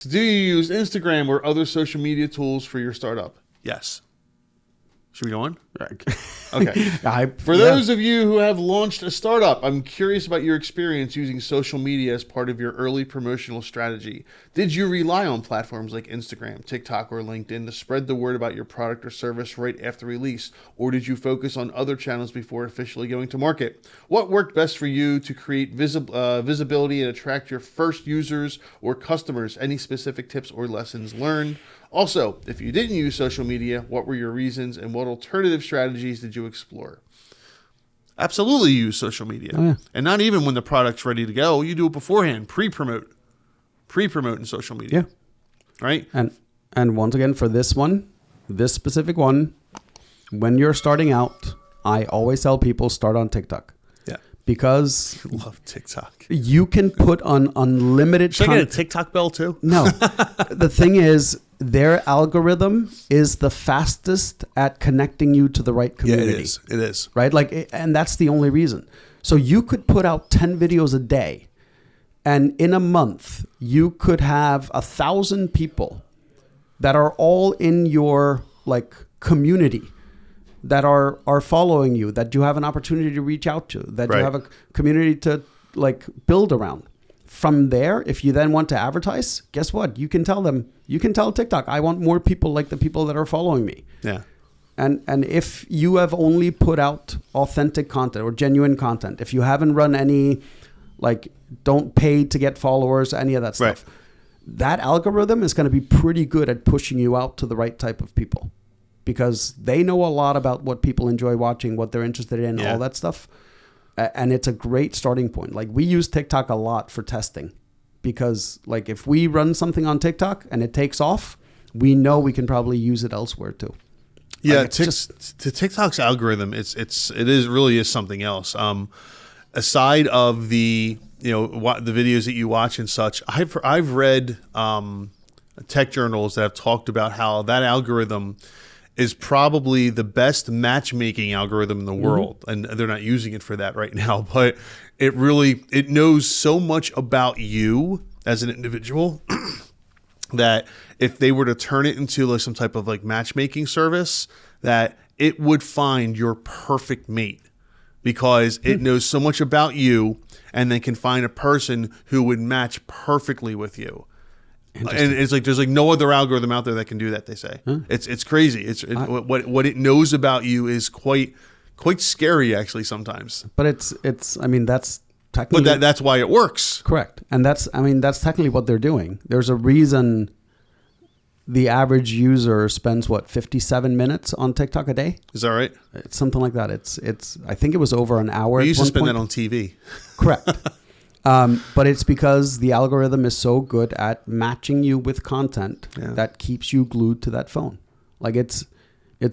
Do you use Instagram or other social media tools for your startup? Yes. Should we go on? Okay. For those of you who have launched a startup, I'm curious about your experience using social media as part of your early promotional strategy. Did you rely on platforms like Instagram, TikTok, or LinkedIn to spread the word about your product or service right after release? Or did you focus on other channels before officially going to market? What worked best for you to create visibility and attract your first users or customers? Any specific tips or lessons learned? Also, if you didn't use social media, what were your reasons and what alternative strategies did you explore? Absolutely use social media. Oh, yeah. And not even when the product's ready to go. You do it beforehand, pre-promote in social media. Yeah. Right? And once again, for this specific one, when you're starting out, I always tell people start on TikTok. Yeah. Because I love TikTok. you can put on unlimited Should I get a TikTok bell too? No. The thing is, their algorithm is the fastest at connecting you to the right community. Yeah, it is. It is. Right? And that's the only reason. So you could put out 10 videos a day, and in a month, you could have 1,000 people that are all in your community that are following you, that you have an opportunity to reach out to, that you have a community to build around. From there, if you then want to advertise, guess what? You can tell TikTok, I want more people like the people that are following me. Yeah. And if you have only put out authentic content or genuine content, if you haven't run any, don't pay to get followers, any of that stuff, that algorithm is going to be pretty good at pushing you out to the right type of people, because they know a lot about what people enjoy watching, what they're interested in, all that stuff. And it's a great starting point. We use TikTok a lot for testing, because if we run something on TikTok and it takes off, we know we can probably use it elsewhere too. Yeah, TikTok's algorithm, it really is something else. Aside of the the videos that you watch and such, I've read tech journals that have talked about how that algorithm is probably the best matchmaking algorithm in the world. And they're not using it for that right now, but it knows so much about you as an individual that if they were to turn it into some type of matchmaking service, that it would find your perfect mate, because it knows so much about you and then can find a person who would match perfectly with you. And it's there's no other algorithm out there that can do that, they say. It's crazy. What it knows about you is quite scary, actually, sometimes. But that's technically, but that's why it works. Correct. And that's technically what they're doing. There's a reason the average user spends 57 minutes on TikTok a day. Is that right? It's something like that. It's I think it was over an hour. We used to spend that on TV. Correct. But it's because the algorithm is so good at matching you with content that keeps you glued to that phone. It's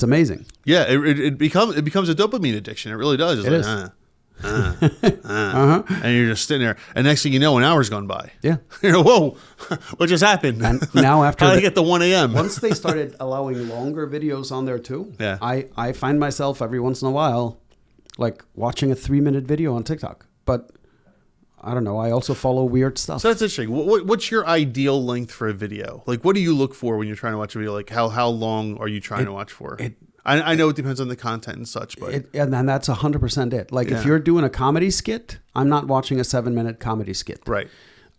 amazing. Yeah, it becomes a dopamine addiction. It really does. It's it is. And you're just sitting there, and next thing you know, an hour's gone by. Yeah. Whoa, what just happened? And now after how did I get to 1 a.m.? Once they started allowing longer videos on there too, I find myself every once in a while watching a 3-minute video on TikTok. But I don't know, I also follow weird stuff. So that's interesting. What's your ideal length for a video? What do you look for when you're trying to watch a video? How long are you trying to watch for? I know it depends on the content and such, but and that's 100% it. If you're doing a comedy skit, I'm not watching a 7-minute comedy skit. Right.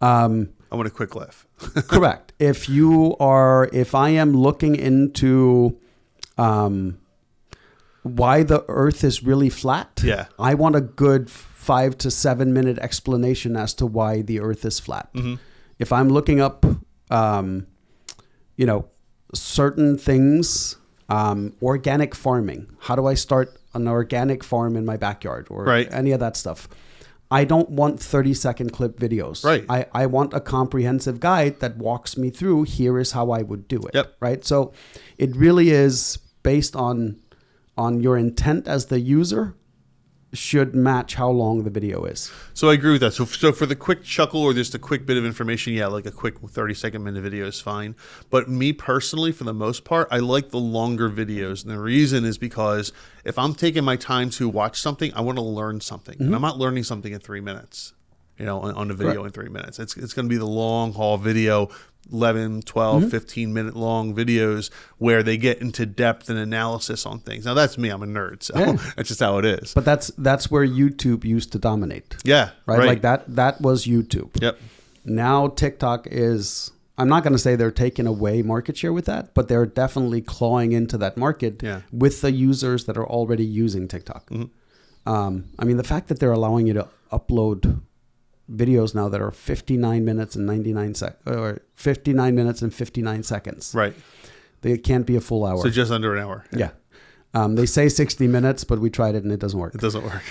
I want a quick laugh. Correct. If I am looking into why the Earth is really flat, I want a good 5 to 7 minute explanation as to why the Earth is flat. Mm-hmm. If I'm looking up, certain things. Organic farming. How do I start an organic farm in my backyard or any of that stuff? I don't want 30-second clip videos. Right. I want a comprehensive guide that walks me through, here is how I would do it. Yep. Right. So it really is based on your intent as the user should match how long the video is. So I agree with that. So for the quick chuckle or just a quick bit of information, a quick 30-second minute video is fine. But me personally, for the most part, I like the longer videos. And the reason is because if I'm taking my time to watch something, I want to learn something. Mm-hmm. And I'm not learning something in 3 minutes, on a video in 3 minutes. It's going to be the long haul video. 11, 12, 15-minute long videos where they get into depth and analysis on things. Now, that's me. I'm a nerd, so that's just how it is. But that's where YouTube used to dominate. Yeah, right. Like that was YouTube. Yep. Now TikTok is. I'm not going to say they're taking away market share with that, but they're definitely clawing into that market with the users that are already using TikTok. I mean, the fact that they're allowing you to upload videos now that are 59 minutes and 59 minutes and 59 seconds. Right. They can't be a full hour. So just under an hour. Yeah. They say 60 minutes, but we tried it and it doesn't work. It doesn't work.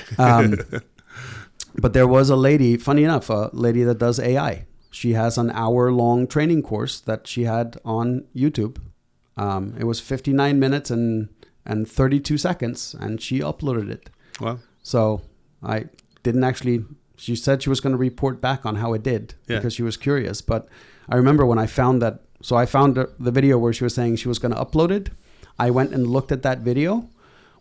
But there was a lady, funny enough, a lady that does AI. She has an hour-long training course that she had on YouTube. It was 59 minutes and 32 seconds, and she uploaded it. Wow. So I didn't actually... She said she was going to report back on how it did because she was curious. But I remember when I found that... So I found the video where she was saying she was going to upload it. I went and looked at that video.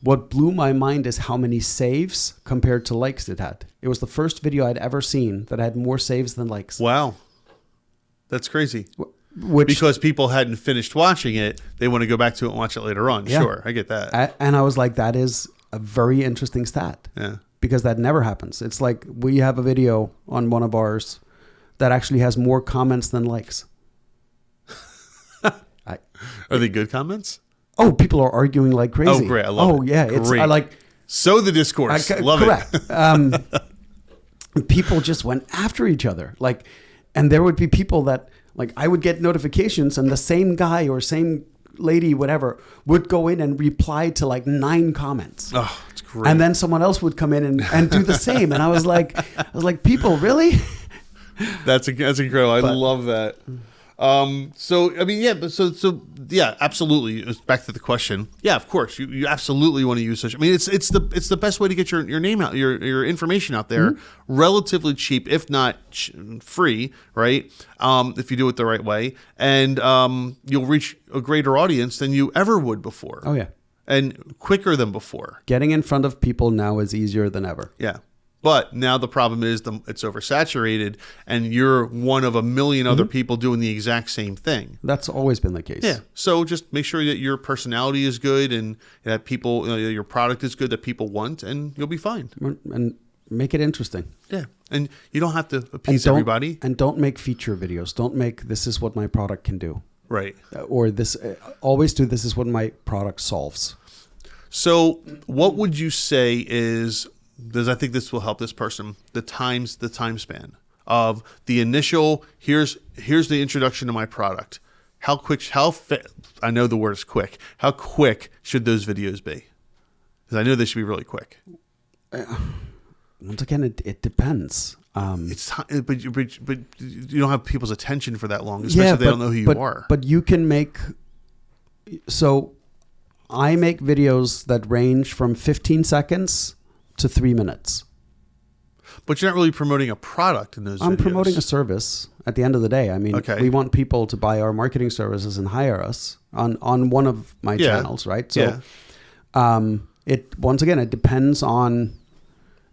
What blew my mind is how many saves compared to likes it had. It was the first video I'd ever seen that had more saves than likes. Wow. That's crazy. Because people hadn't finished watching it, they want to go back to it and watch it later on. Yeah. Sure, I get that. And I was like, that is a very interesting stat. Yeah. Because that never happens. It's like we have a video on one of ours that actually has more comments than likes. Are they good comments? Oh, people are arguing like crazy. Oh, great. I love it. Yeah. It's, I like... Sow the discourse. Love it. People just went after each other. Like, and there would be people that, like, I would get notifications and the same guy or same lady, whatever, would go in and reply to like 9 comments. Oh, it's great. And then someone else would come in and do the same. And I was like, people, really? That's incredible. I love that. So I mean, absolutely. Back to the question. Yeah, of course, you absolutely want to use social. I mean, it's the best way to get your name out, your information out there, relatively cheap, if not free, right? If you do it the right way, and you'll reach a greater audience than you ever would before. Oh yeah, and quicker than before. Getting in front of people now is easier than ever. Yeah. But now the problem is it's oversaturated, and you're one of a million other people doing the exact same thing. That's always been the case. Yeah. So just make sure that your personality is good and that people, your product is good that people want, and you'll be fine. And make it interesting. Yeah. And you don't have to appease everybody. And don't make feature videos. Don't make this is what my product can do. Right. Or this. Always do this is what my product solves. So what would you say is... Because I think this will help this person, the time span of the initial, here's the introduction to my product. How quick, I know the word is quick. How quick should those videos be? Because I know they should be really quick. Once again, it depends. But you don't have people's attention for that long, especially if they don't know who you are. But you can make, so I make videos that range from 15 seconds to 3 minutes. But you're not really promoting a product in those videos. I'm promoting a service at the end of the day. I mean, we want people to buy our marketing services and hire us on one of my channels, right? So it once again, it depends on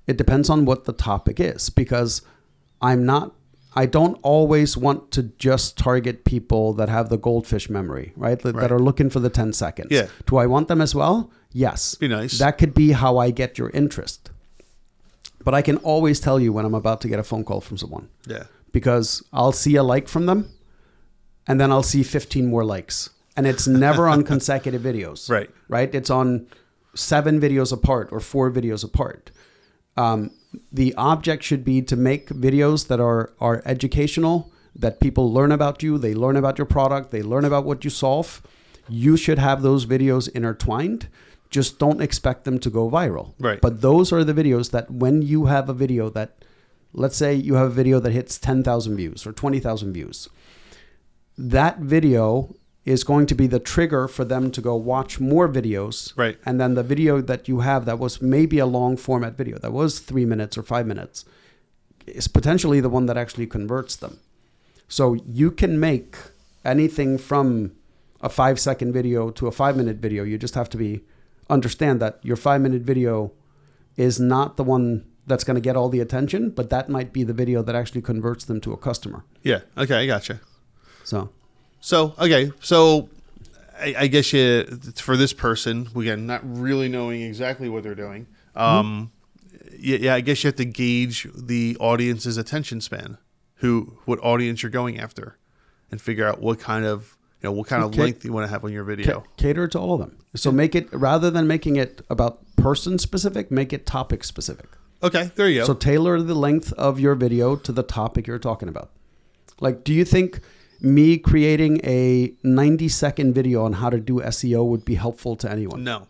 what the topic is, because I don't always want to just target people that have the goldfish memory, right? That are looking for the 10 seconds. Yeah. Do I want them as well? Yes. Be nice. That could be how I get your interest. But I can always tell you when I'm about to get a phone call from someone. Yeah. Because I'll see a like from them, and then I'll see 15 more likes. And it's never on consecutive videos. Right. Right? It's on 7 videos apart or 4 videos apart. The object should be to make videos that are educational, that people learn about you, they learn about your product, they learn about what you solve. You should have those videos intertwined. Just don't expect them to go viral. Right. But those are the videos that when you have a video that, let's say you have a video that hits 10,000 views or 20,000 views, that video is going to be the trigger for them to go watch more videos. Right. And then the video that you have that was maybe a long format video that was 3 minutes or 5 minutes is potentially the one that actually converts them. So you can make anything from a 5-second video to a 5-minute video. You just have to understand that your 5-minute video is not the one that's going to get all the attention, but that might be the video that actually converts them to a customer. Yeah. Okay. I gotcha. So okay, so I guess for this person, again, not really knowing exactly what they're doing. Yeah, I guess you have to gauge the audience's attention span, what audience you're going after, and figure out what kind of length you want to have on your video. Cater to all of them. So make it, rather than making it about person specific, make it topic specific. Okay, there you go. So tailor the length of your video to the topic you're talking about. Like, do you think me creating a 90-second video on how to do SEO would be helpful to anyone? No.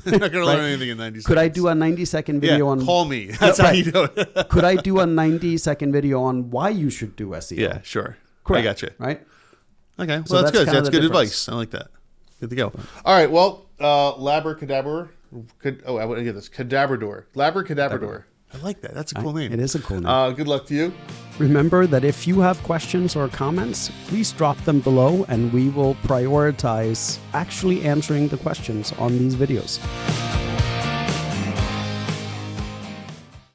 You're not going to learn anything in 90 seconds. Could I do a 90-second video on... call me. That's how you do it. Could I do a 90-second video on why you should do SEO? Yeah, sure. Correct. I got you. Right? Okay, well, So that's good. That's good difference. advice. I like that. Good to go. All right, well, Labracadabra. I want to get this. Cadabrador. Labracadabrador. I like that. That's a cool name. It is a cool name. Good luck to you. Remember that if you have questions or comments, please drop them below and we will prioritize actually answering the questions on these videos.